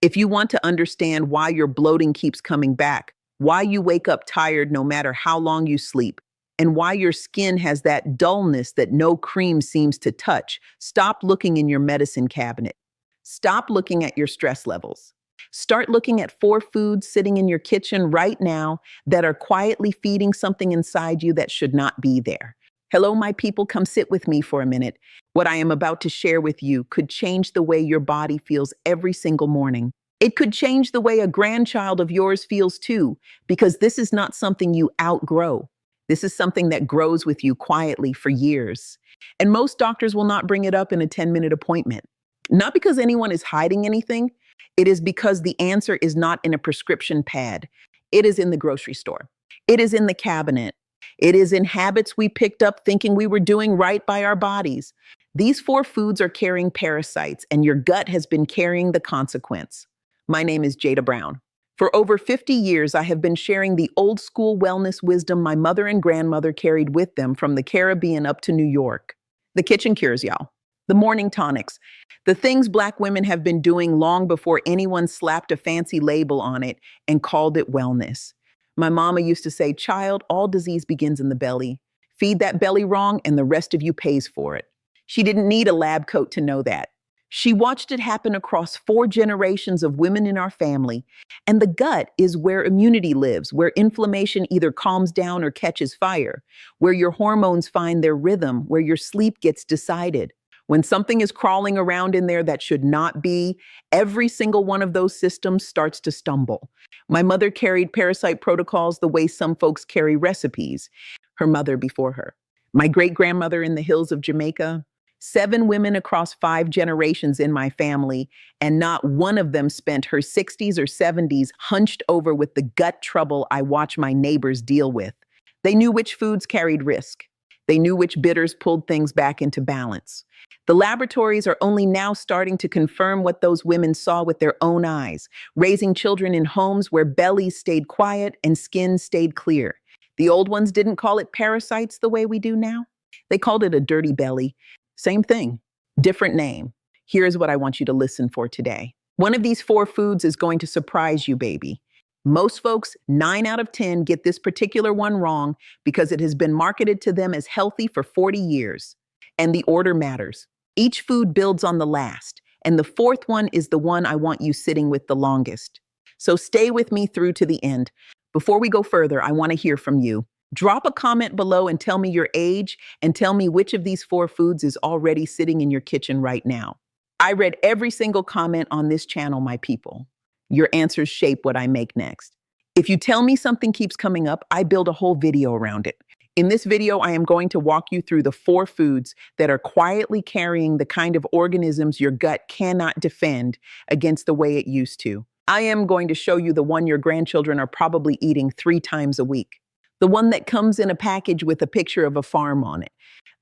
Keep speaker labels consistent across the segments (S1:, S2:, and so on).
S1: If you want to understand why your bloating keeps coming back, why you wake up tired no matter how long you sleep, and why your skin has that dullness that no cream seems to touch, stop looking in your medicine cabinet. Stop looking at your stress levels. Start looking at 4 foods sitting in your kitchen right now that are quietly feeding something inside you that should not be there. Hello, my people, come sit with me for a minute. What I am about to share with you could change the way your body feels every single morning. It could change the way a grandchild of yours feels too, because this is not something you outgrow. This is something that grows with you quietly for years. And most doctors will not bring it up in a 10-minute appointment. Not because anyone is hiding anything, it is because the answer is not in a prescription pad. It is in the grocery store. It is in the cabinet. It is in habits we picked up thinking we were doing right by our bodies. These 4 foods are carrying parasites, and your gut has been carrying the consequence. My name is Jada Brown. For over 50 years, I have been sharing the old school wellness wisdom my mother and grandmother carried with them from the Caribbean up to New York. The kitchen cures, y'all. The morning tonics. The things Black women have been doing long before anyone slapped a fancy label on it and called it wellness. My mama used to say, "Child, all disease begins in the belly. Feed that belly wrong and the rest of you pays for it." She didn't need a lab coat to know that. She watched it happen across 4 generations of women in our family. And the gut is where immunity lives, where inflammation either calms down or catches fire, where your hormones find their rhythm, where your sleep gets decided. When something is crawling around in there that should not be, every single one of those systems starts to stumble. My mother carried parasite protocols the way some folks carry recipes, her mother before her. My great-grandmother in the hills of Jamaica, 7 women across 5 generations in my family, and not one of them spent her 60s or 70s hunched over with the gut trouble I watch my neighbors deal with. They knew which foods carried risk. They knew which bitters pulled things back into balance. The laboratories are only now starting to confirm what those women saw with their own eyes, raising children in homes where bellies stayed quiet and skin stayed clear. The old ones didn't call it parasites the way we do now. They called it a dirty belly. Same thing, different name. Here's what I want you to listen for today. One of these 4 foods is going to surprise you, baby. Most folks, 9 out of 10, get this particular one wrong because it has been marketed to them as healthy for 40 years. And the order matters. Each food builds on the last, and the 4th one is the one I want you sitting with the longest. So stay with me through to the end. Before we go further, I want to hear from you. Drop a comment below and tell me your age, and tell me which of these 4 foods is already sitting in your kitchen right now. I read every single comment on this channel, my people. Your answers shape what I make next. If you tell me something keeps coming up, I build a whole video around it. In this video, I am going to walk you through the 4 foods that are quietly carrying the kind of organisms your gut cannot defend against the way it used to. I am going to show you the one your grandchildren are probably eating 3 times a week. The one that comes in a package with a picture of a farm on it.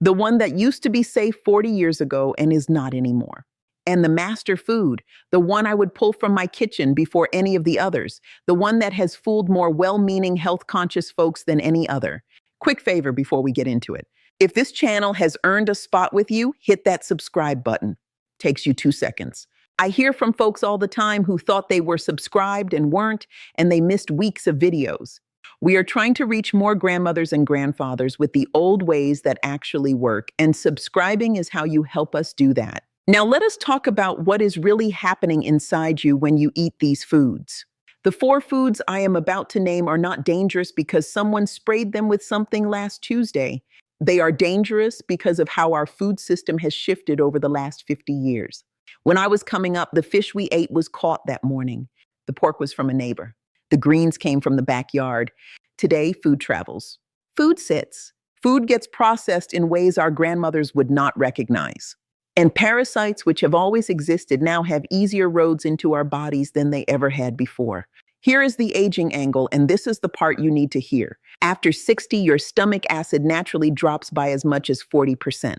S1: The one that used to be safe 40 years ago and is not anymore. And the master food, the one I would pull from my kitchen before any of the others. The one that has fooled more well-meaning, health-conscious folks than any other. Quick favor before we get into it. If this channel has earned a spot with you, hit that subscribe button. Takes you 2 seconds. I hear from folks all the time who thought they were subscribed and weren't, and they missed weeks of videos. We are trying to reach more grandmothers and grandfathers with the old ways that actually work, and subscribing is how you help us do that. Now let us talk about what is really happening inside you when you eat these foods. The 4 foods I am about to name are not dangerous because someone sprayed them with something last Tuesday. They are dangerous because of how our food system has shifted over the last 50 years. When I was coming up, the fish we ate was caught that morning. The pork was from a neighbor. The greens came from the backyard. Today, food travels. Food sits. Food gets processed in ways our grandmothers would not recognize. And parasites, which have always existed, now have easier roads into our bodies than they ever had before. Here is the aging angle, and this is the part you need to hear. After 60, your stomach acid naturally drops by as much as 40%.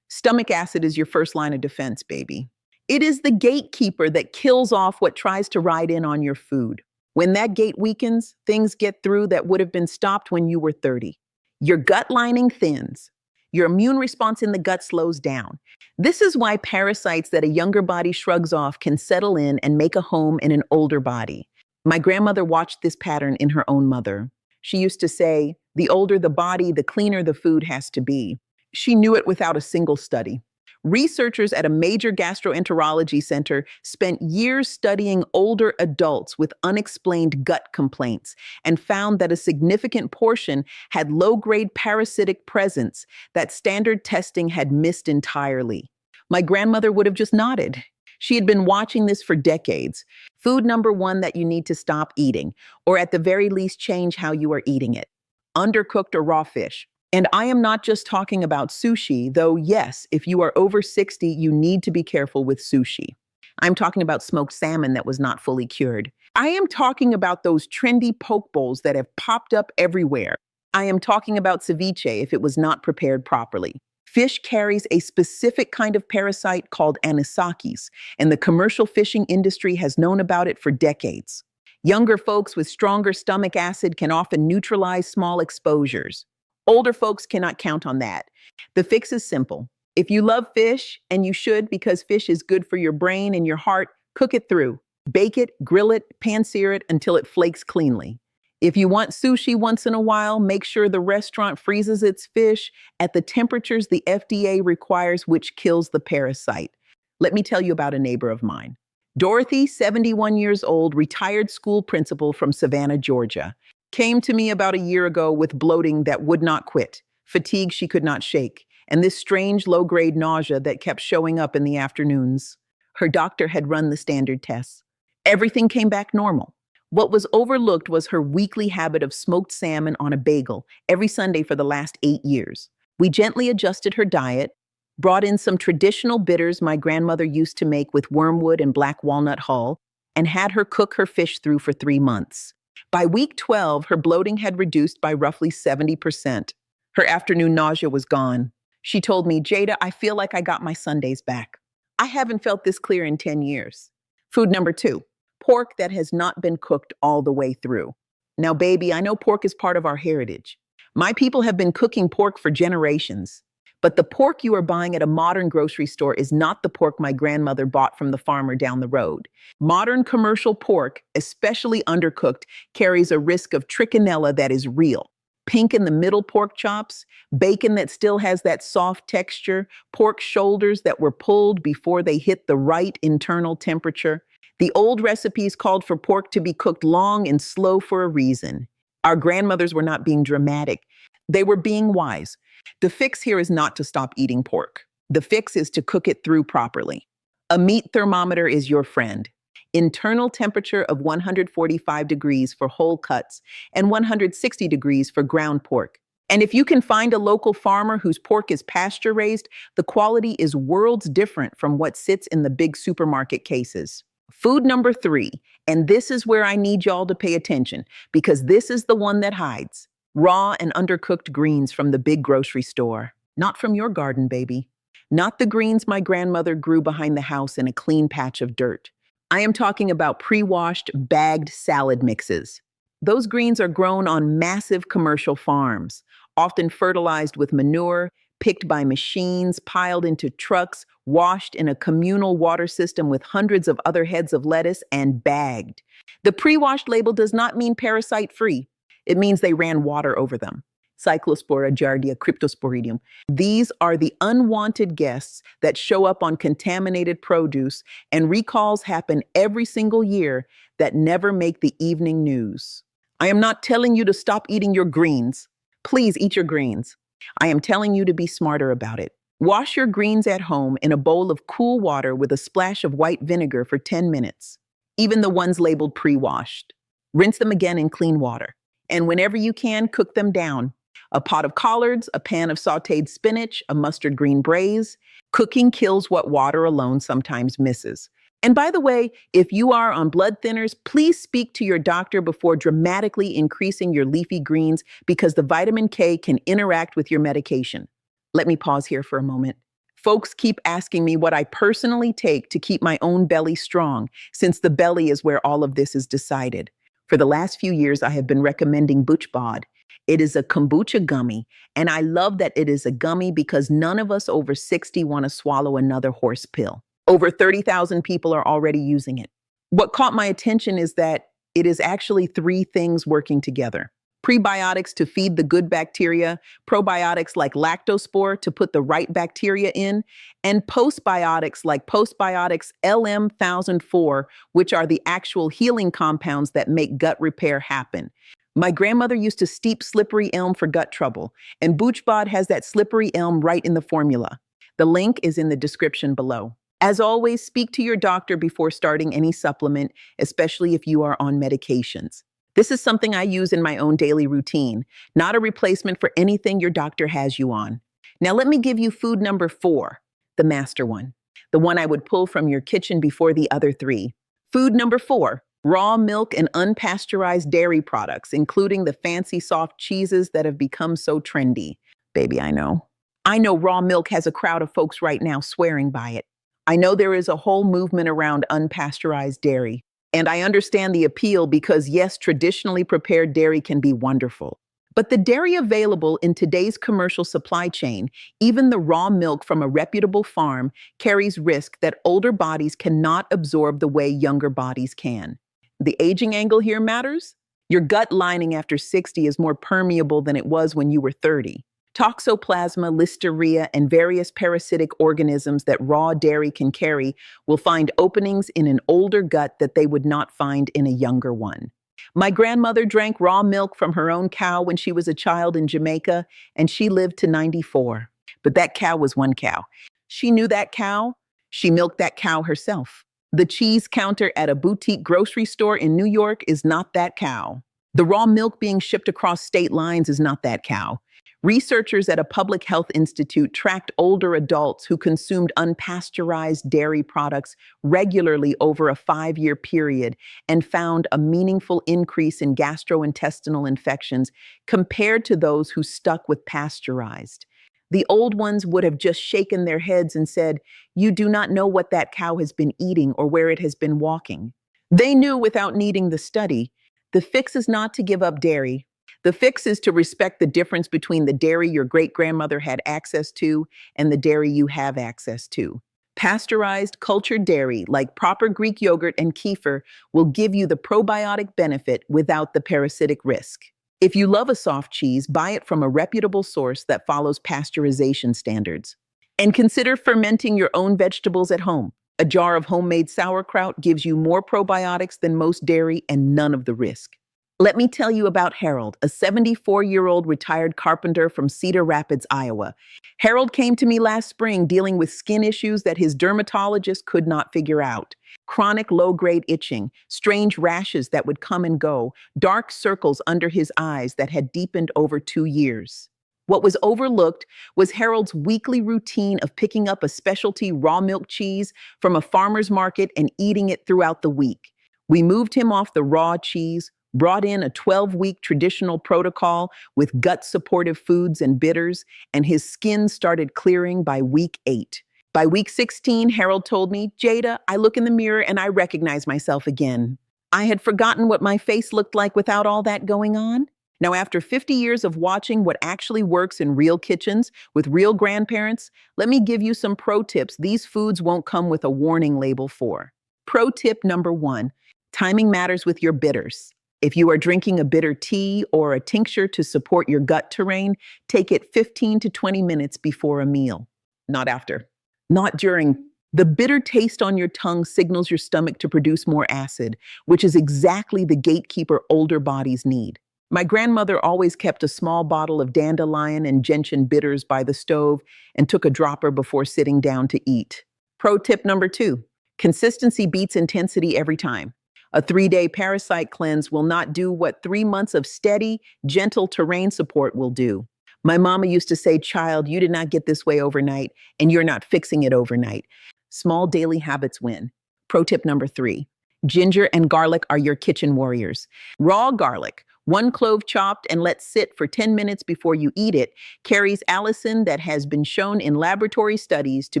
S1: Stomach acid is your first line of defense, baby. It is the gatekeeper that kills off what tries to ride in on your food. When that gate weakens, things get through that would have been stopped when you were 30. Your gut lining thins. Your immune response in the gut slows down. This is why parasites that a younger body shrugs off can settle in and make a home in an older body. My grandmother watched this pattern in her own mother. She used to say, the older the body, the cleaner the food has to be. She knew it without a single study. Researchers at a major gastroenterology center spent years studying older adults with unexplained gut complaints and found that a significant portion had low-grade parasitic presence that standard testing had missed entirely. My grandmother would have just nodded. She had been watching this for decades. Food number one that you need to stop eating, or at the very least change how you are eating it: undercooked or raw fish. And I am not just talking about sushi, though yes, if you are over 60, you need to be careful with sushi. I'm talking about smoked salmon that was not fully cured. I am talking about those trendy poke bowls that have popped up everywhere. I am talking about ceviche if it was not prepared properly. Fish carries a specific kind of parasite called anisakis, and the commercial fishing industry has known about it for decades. Younger folks with stronger stomach acid can often neutralize small exposures. Older folks cannot count on that. The fix is simple. If you love fish, and you should because fish is good for your brain and your heart, cook it through. Bake it, grill it, pan-sear it until it flakes cleanly. If you want sushi once in a while, make sure the restaurant freezes its fish at the temperatures the FDA requires, which kills the parasite. Let me tell you about a neighbor of mine. Dorothy, 71 years old, retired school principal from Savannah, Georgia, came to me about a year ago with bloating that would not quit, fatigue she could not shake, and this strange low-grade nausea that kept showing up in the afternoons. Her doctor had run the standard tests. Everything came back normal. What was overlooked was her weekly habit of smoked salmon on a bagel every Sunday for the last 8 years. We gently adjusted her diet, brought in some traditional bitters my grandmother used to make with wormwood and black walnut hull, and had her cook her fish through for 3 months. By week 12, her bloating had reduced by roughly 70%. Her afternoon nausea was gone. She told me, "Jada, I feel like I got my Sundays back. I haven't felt this clear in 10 years. Food number 2, pork that has not been cooked all the way through. Now, baby, I know pork is part of our heritage. My people have been cooking pork for generations. But the pork you are buying at a modern grocery store is not the pork my grandmother bought from the farmer down the road. Modern commercial pork, especially undercooked, carries a risk of trichinella that is real. Pink in the middle pork chops, bacon that still has that soft texture, pork shoulders that were pulled before they hit the right internal temperature. The old recipes called for pork to be cooked long and slow for a reason. Our grandmothers were not being dramatic. They were being wise. The fix here is not to stop eating pork. The fix is to cook it through properly. A meat thermometer is your friend. Internal temperature of 145 degrees for whole cuts and 160 degrees for ground pork. And if you can find a local farmer whose pork is pasture raised, the quality is worlds different from what sits in the big supermarket cases. Food number 3, and this is where I need y'all to pay attention because this is the one that hides. Raw and undercooked greens from the big grocery store. Not from your garden, baby. Not the greens my grandmother grew behind the house in a clean patch of dirt. I am talking about pre-washed, bagged salad mixes. Those greens are grown on massive commercial farms, often fertilized with manure, picked by machines, piled into trucks, washed in a communal water system with hundreds of other heads of lettuce, and bagged. The pre-washed label does not mean parasite-free. It means they ran water over them. Cyclospora, Giardia, Cryptosporidium. These are the unwanted guests that show up on contaminated produce, and recalls happen every single year that never make the evening news. I am not telling you to stop eating your greens. Please eat your greens. I am telling you to be smarter about it. Wash your greens at home in a bowl of cool water with a splash of white vinegar for 10 minutes, even the ones labeled pre-washed. Rinse them again in clean water. And whenever you can, cook them down. A pot of collards, a pan of sautéed spinach, a mustard green braise. Cooking kills what water alone sometimes misses. And by the way, if you are on blood thinners, please speak to your doctor before dramatically increasing your leafy greens because the vitamin K can interact with your medication. Let me pause here for a moment. Folks keep asking me what I personally take to keep my own belly strong, since the belly is where all of this is decided. For the last few years, I have been recommending Buchbod. It is a kombucha gummy, and I love that it is a gummy because none of us over 60 want to swallow another horse pill. Over 30,000 people are already using it. What caught my attention is that it is actually three things working together. Prebiotics to feed the good bacteria, probiotics like lactospore to put the right bacteria in, and postbiotics like postbiotics LM1004, which are the actual healing compounds that make gut repair happen. My grandmother used to steep slippery elm for gut trouble, and Boochbod has that slippery elm right in the formula. The link is in the description below. As always, speak to your doctor before starting any supplement, especially if you are on medications. This is something I use in my own daily routine, not a replacement for anything your doctor has you on. Now let me give you food number 4, the master one, the one I would pull from your kitchen before the other 3. Food number 4, raw milk and unpasteurized dairy products, including the fancy soft cheeses that have become so trendy. Baby, I know. I know raw milk has a crowd of folks right now swearing by it. I know there is a whole movement around unpasteurized dairy, and I understand the appeal because, yes, traditionally prepared dairy can be wonderful. But the dairy available in today's commercial supply chain, even the raw milk from a reputable farm, carries risk that older bodies cannot absorb the way younger bodies can. The aging angle here matters. Your gut lining after 60 is more permeable than it was when you were 30. Toxoplasma, listeria, and various parasitic organisms that raw dairy can carry will find openings in an older gut that they would not find in a younger one. My grandmother drank raw milk from her own cow when she was a child in Jamaica, and she lived to 94. But that cow was one cow. She knew that cow. She milked that cow herself. The cheese counter at a boutique grocery store in New York is not that cow. The raw milk being shipped across state lines is not that cow. Researchers at a public health institute tracked older adults who consumed unpasteurized dairy products regularly over a 5-year period and found a meaningful increase in gastrointestinal infections compared to those who stuck with pasteurized. The old ones would have just shaken their heads and said, "You do not know what that cow has been eating or where it has been walking." They knew without needing the study. The fix is not to give up dairy. The fix is to respect the difference between the dairy your great-grandmother had access to and the dairy you have access to. Pasteurized, cultured dairy, like proper Greek yogurt and kefir, will give you the probiotic benefit without the parasitic risk. If you love a soft cheese, buy it from a reputable source that follows pasteurization standards. And consider fermenting your own vegetables at home. A jar of homemade sauerkraut gives you more probiotics than most dairy and none of the risk. Let me tell you about Harold, a 74-year-old retired carpenter from Cedar Rapids, Iowa. Harold came to me last spring dealing with skin issues that his dermatologist could not figure out. Chronic low-grade itching, strange rashes that would come and go, dark circles under his eyes that had deepened over 2 years. What was overlooked was Harold's weekly routine of picking up a specialty raw milk cheese from a farmer's market and eating it throughout the week. We moved him off the raw cheese, brought in a 12-week traditional protocol with gut-supportive foods and bitters, and his skin started clearing by week 8. By week 16, Harold told me, "Jada, I look in the mirror and I recognize myself again. I had forgotten what my face looked like without all that going on." Now, after 50 years of watching what actually works in real kitchens with real grandparents, let me give you some pro tips these foods won't come with a warning label for. Pro tip number 1, timing matters with your bitters. If you are drinking a bitter tea or a tincture to support your gut terrain, take it 15 to 20 minutes before a meal. Not after. Not during. The bitter taste on your tongue signals your stomach to produce more acid, which is exactly the gatekeeper older bodies need. My grandmother always kept a small bottle of dandelion and gentian bitters by the stove and took a dropper before sitting down to eat. Pro tip number 2, consistency beats intensity every time. A 3-day parasite cleanse will not do what 3 months of steady, gentle terrain support will do. My mama used to say, "Child, you did not get this way overnight, and you're not fixing it overnight." Small daily habits win. Pro tip number 3, ginger and garlic are your kitchen warriors. Raw garlic, 1 clove chopped and let sit for 10 minutes before you eat it, carries allicin that has been shown in laboratory studies to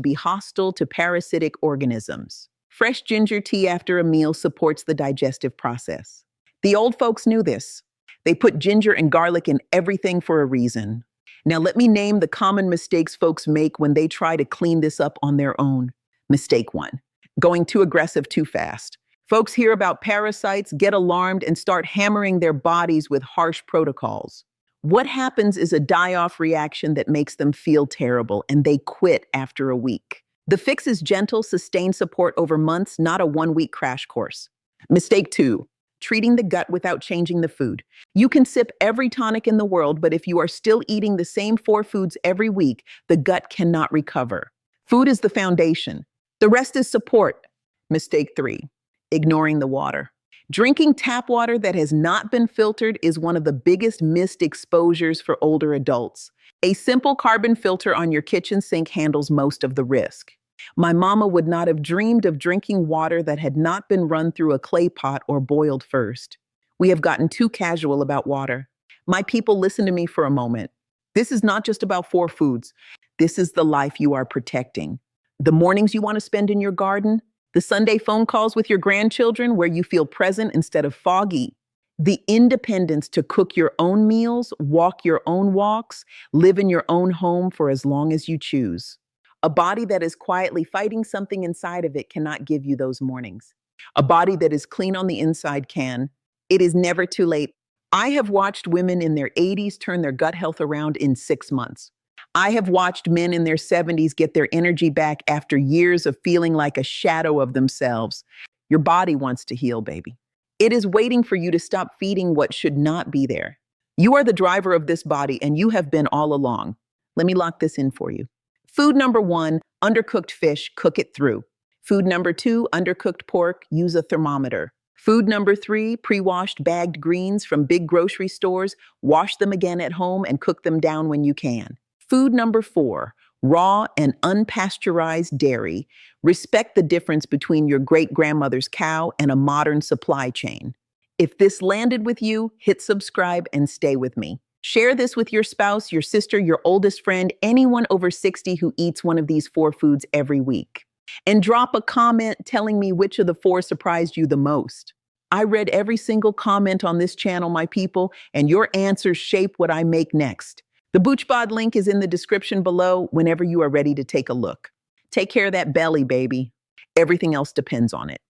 S1: be hostile to parasitic organisms. Fresh ginger tea after a meal supports the digestive process. The old folks knew this. They put ginger and garlic in everything for a reason. Now, let me name the common mistakes folks make when they try to clean this up on their own. Mistake 1, going too aggressive too fast. Folks hear about parasites, get alarmed, and start hammering their bodies with harsh protocols. What happens is a die-off reaction that makes them feel terrible, and they quit after a week. The fix is gentle, sustained support over months, not a one-week crash course. Mistake 2, treating the gut without changing the food. You can sip every tonic in the world, but if you are still eating the same 4 foods every week, the gut cannot recover. Food is the foundation. The rest is support. Mistake 3, ignoring the water. Drinking tap water that has not been filtered is one of the biggest missed exposures for older adults. A simple carbon filter on your kitchen sink handles most of the risk. My mama would not have dreamed of drinking water that had not been run through a clay pot or boiled first. We have gotten too casual about water. My people, listen to me for a moment. This is not just about 4 foods. This is the life you are protecting. The mornings you want to spend in your garden, the Sunday phone calls with your grandchildren where you feel present instead of foggy, the independence to cook your own meals, walk your own walks, live in your own home for as long as you choose. A body that is quietly fighting something inside of it cannot give you those mornings. A body that is clean on the inside can. It is never too late. I have watched women in their 80s turn their gut health around in 6 months. I have watched men in their 70s get their energy back after years of feeling like a shadow of themselves. Your body wants to heal, baby. It is waiting for you to stop feeding what should not be there. You are the driver of this body, and you have been all along. Let me lock this in for you. Food number 1, undercooked fish, cook it through. Food number 2, undercooked pork, use a thermometer. Food number 3, pre-washed bagged greens from big grocery stores, wash them again at home and cook them down when you can. Food number 4, raw and unpasteurized dairy. Respect the difference between your great-grandmother's cow and a modern supply chain. If this landed with you, hit subscribe and stay with me. Share this with your spouse, your sister, your oldest friend, anyone over 60 who eats one of these 4 foods every week. And drop a comment telling me which of the 4 surprised you the most. I read every single comment on this channel, my people, and your answers shape what I make next. The BoochBod link is in the description below whenever you are ready to take a look. Take care of that belly, baby. Everything else depends on it.